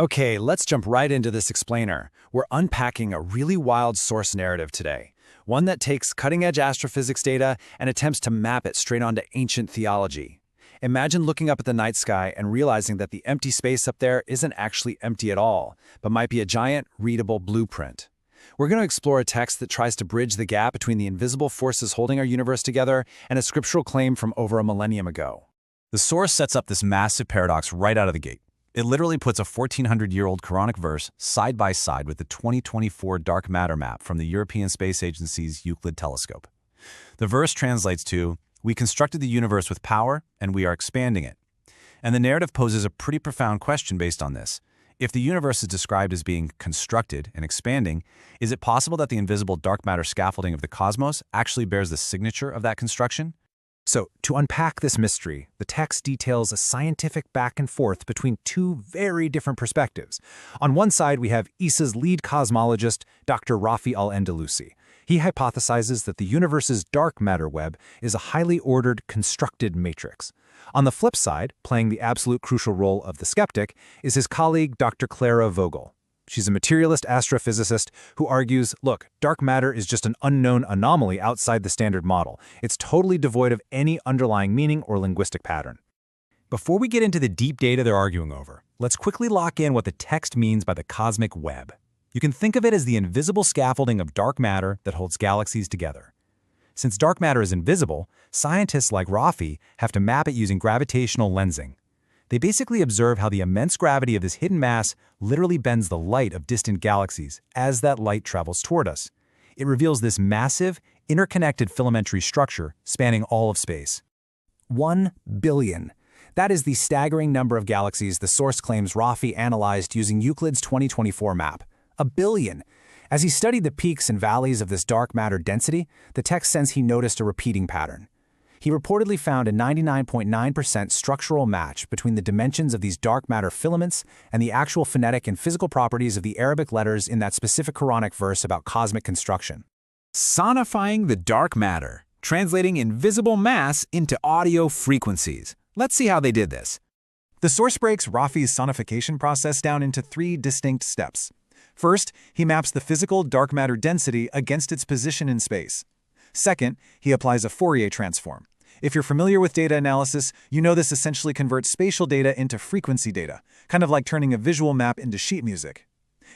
Okay, let's jump right into this explainer. We're unpacking a really wild source narrative today, one that takes cutting-edge astrophysics data and attempts to map it straight onto ancient theology. Imagine looking up at the night sky and realizing that the empty space up there isn't actually empty at all, but might be a giant, readable blueprint. We're going to explore a text that tries to bridge the gap between the invisible forces holding our universe together and a scriptural claim from over a millennium ago. The source sets up this massive paradox right out of the gate. It literally puts a 1,400-year-old Quranic verse side by side with the 2024 dark matter map from the European Space Agency's Euclid telescope. The verse translates to, "We constructed the universe with power, and we are expanding it." And the narrative poses a pretty profound question based on this. If the universe is described as being constructed and expanding, is it possible that the invisible dark matter scaffolding of the cosmos actually bears the signature of that construction? So, to unpack this mystery, the text details a scientific back and forth between two very different perspectives. On one side, we have ESA's lead cosmologist, Dr. Rafi Al-Andalusi. He hypothesizes that the universe's dark matter web is a highly ordered, constructed matrix. On the flip side, playing the absolute crucial role of the skeptic, is his colleague, Dr. Clara Vogel. She's a materialist astrophysicist who argues, look, dark matter is just an unknown anomaly outside the standard model. It's totally devoid of any underlying meaning or linguistic pattern. Before we get into the deep data they're arguing over, let's quickly lock in what the text means by the cosmic web. You can think of it as the invisible scaffolding of dark matter that holds galaxies together. Since dark matter is invisible, scientists like Rafi have to map it using gravitational lensing. They basically observe how the immense gravity of this hidden mass literally bends the light of distant galaxies as that light travels toward us. It reveals this massive, interconnected filamentary structure spanning all of space. 1 billion. That is the staggering number of galaxies the source claims Rafi analyzed using Euclid's 2024 map. 1 billion. As he studied the peaks and valleys of this dark matter density, the text says he noticed a repeating pattern. He reportedly found a 99.9% structural match between the dimensions of these dark matter filaments and the actual phonetic and physical properties of the Arabic letters in that specific Quranic verse about cosmic construction. Sonifying the dark matter, translating invisible mass into audio frequencies. Let's see how they did this. The source breaks Rafi's sonification process down into 3 distinct steps. First, he maps the physical dark matter density against its position in space. Second, he applies a Fourier transform. If you're familiar with data analysis, you know this essentially converts spatial data into frequency data, kind of like turning a visual map into sheet music.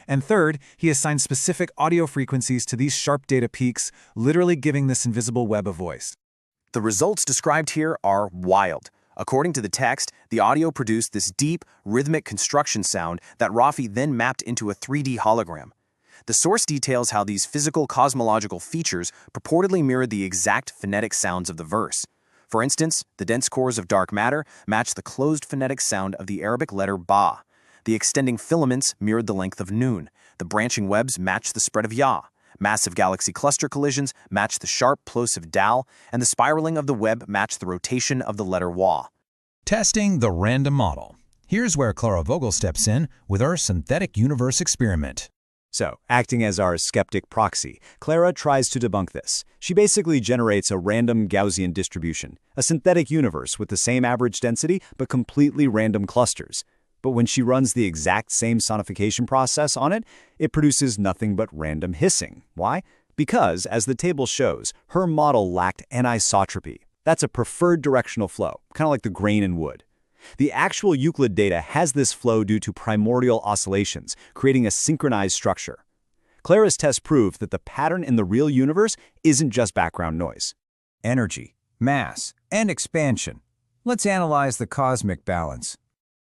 And third, he assigns specific audio frequencies to these sharp data peaks, literally giving this invisible web a voice. The results described here are wild. According to the text, the audio produced this deep, rhythmic construction sound that Rafi then mapped into a 3D hologram. The source details how these physical cosmological features purportedly mirrored the exact phonetic sounds of the verse. For instance, the dense cores of dark matter matched the closed phonetic sound of the Arabic letter ba. The extending filaments mirrored the length of nun. The branching webs matched the spread of ya. Massive galaxy cluster collisions matched the sharp plosive dal, and the spiraling of the web matched the rotation of the letter wa. Testing the random model. Here's where Clara Vogel steps in with her synthetic universe experiment. So, acting as our skeptic proxy, Clara tries to debunk this. She basically generates a random Gaussian distribution, a synthetic universe with the same average density but completely random clusters. But when she runs the exact same sonification process on it, it produces nothing but random hissing. Why? Because, as the table shows, her model lacked anisotropy. That's a preferred directional flow, kind of like the grain in wood. The actual Euclid data has this flow due to primordial oscillations, creating a synchronized structure. Clara's test proved that the pattern in the real universe isn't just background noise. Energy, mass, and expansion. Let's analyze the cosmic balance.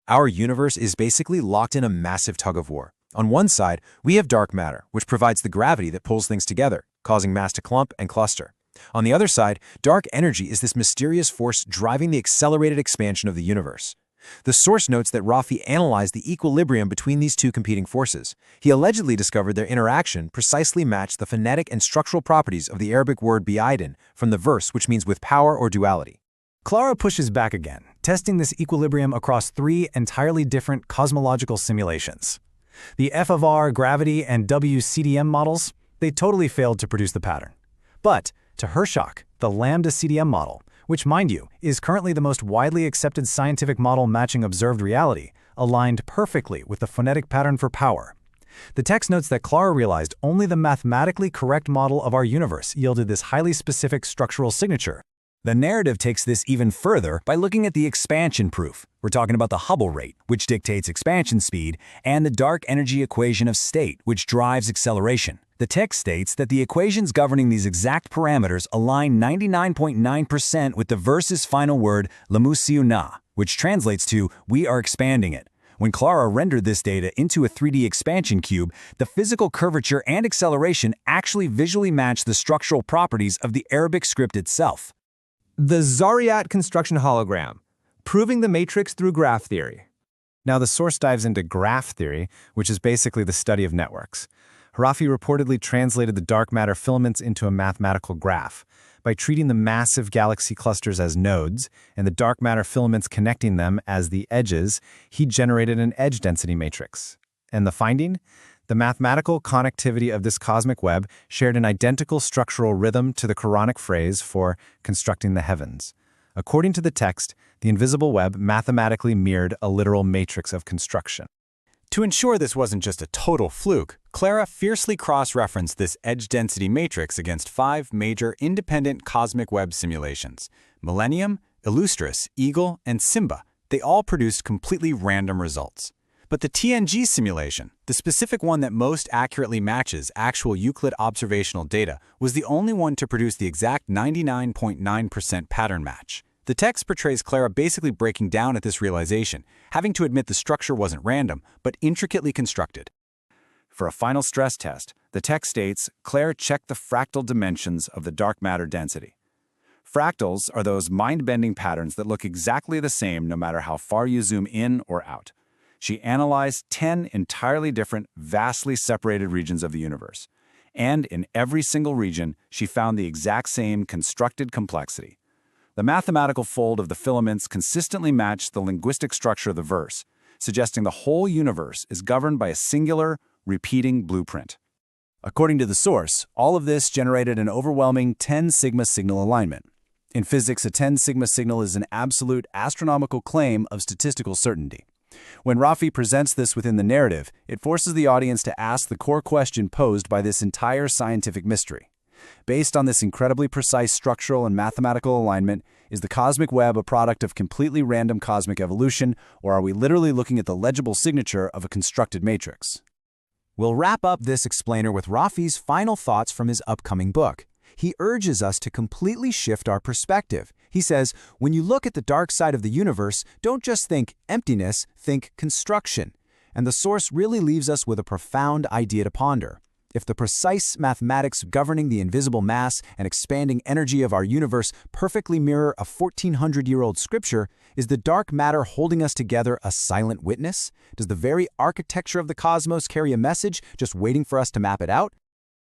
Our universe is basically locked in a massive tug-of-war. On one side, we have dark matter, which provides the gravity that pulls things together, causing mass to clump and cluster. On the other side, dark energy is this mysterious force driving the accelerated expansion of the universe. The source notes that Rafi analyzed the equilibrium between these two competing forces. He allegedly discovered their interaction precisely matched the phonetic and structural properties of the Arabic word bi'aiden from the verse, which means with power or duality. Clara pushes back again, testing this equilibrium across 3 entirely different cosmological simulations. The F of R, gravity, and WCDM models, they totally failed to produce the pattern. But, to her shock, the Lambda CDM model, which, mind you, is currently the most widely accepted scientific model matching observed reality, aligned perfectly with the phonetic pattern for power. The text notes that Clara realized only the mathematically correct model of our universe yielded this highly specific structural signature. The narrative takes this even further by looking at the expansion proof. We're talking about the Hubble rate, which dictates expansion speed, and the dark energy equation of state, which drives acceleration. The text states that the equations governing these exact parameters align 99.9% with the verse's final word, "lamusiuna," which translates to, "we are expanding it." When Clara rendered this data into a 3D expansion cube, the physical curvature and acceleration actually visually match the structural properties of the Arabic script itself. The Zaryat construction hologram, proving the matrix through graph theory. Now, the source dives into graph theory, which is basically the study of networks. Rafi reportedly translated the dark matter filaments into a mathematical graph. By treating the massive galaxy clusters as nodes and the dark matter filaments connecting them as the edges, he generated an edge density matrix. And the finding? The mathematical connectivity of this cosmic web shared an identical structural rhythm to the Quranic phrase for constructing the heavens. According to the text, the invisible web mathematically mirrored a literal matrix of construction. To ensure this wasn't just a total fluke, Clara fiercely cross-referenced this edge density matrix against 5 major independent cosmic web simulations: Millennium, Illustris, Eagle, and Simba. They all produced completely random results. But the TNG simulation, the specific one that most accurately matches actual Euclid observational data, was the only one to produce the exact 99.9% pattern match. The text portrays Clara basically breaking down at this realization, having to admit the structure wasn't random, but intricately constructed. For a final stress test, the text states, Claire checked the fractal dimensions of the dark matter density. Fractals are those mind-bending patterns that look exactly the same no matter how far you zoom in or out. She analyzed 10 entirely different, vastly separated regions of the universe. And in every single region, she found the exact same constructed complexity. The mathematical fold of the filaments consistently matched the linguistic structure of the verse, suggesting the whole universe is governed by a singular, repeating blueprint. According to the source, all of this generated an overwhelming 10 sigma signal alignment. In physics, a 10 sigma signal is an absolute astronomical claim of statistical certainty. When Rafi presents this within the narrative, it forces the audience to ask the core question posed by this entire scientific mystery. Based on this incredibly precise structural and mathematical alignment, is the cosmic web a product of completely random cosmic evolution, or are we literally looking at the legible signature of a constructed matrix? We'll wrap up this explainer with Rafi's final thoughts from his upcoming book. He urges us to completely shift our perspective. He says, when you look at the dark side of the universe, don't just think emptiness, think construction. And the source really leaves us with a profound idea to ponder. If the precise mathematics governing the invisible mass and expanding energy of our universe perfectly mirror a 1400-year-old scripture, is the dark matter holding us together a silent witness? Does the very architecture of the cosmos carry a message just waiting for us to map it out?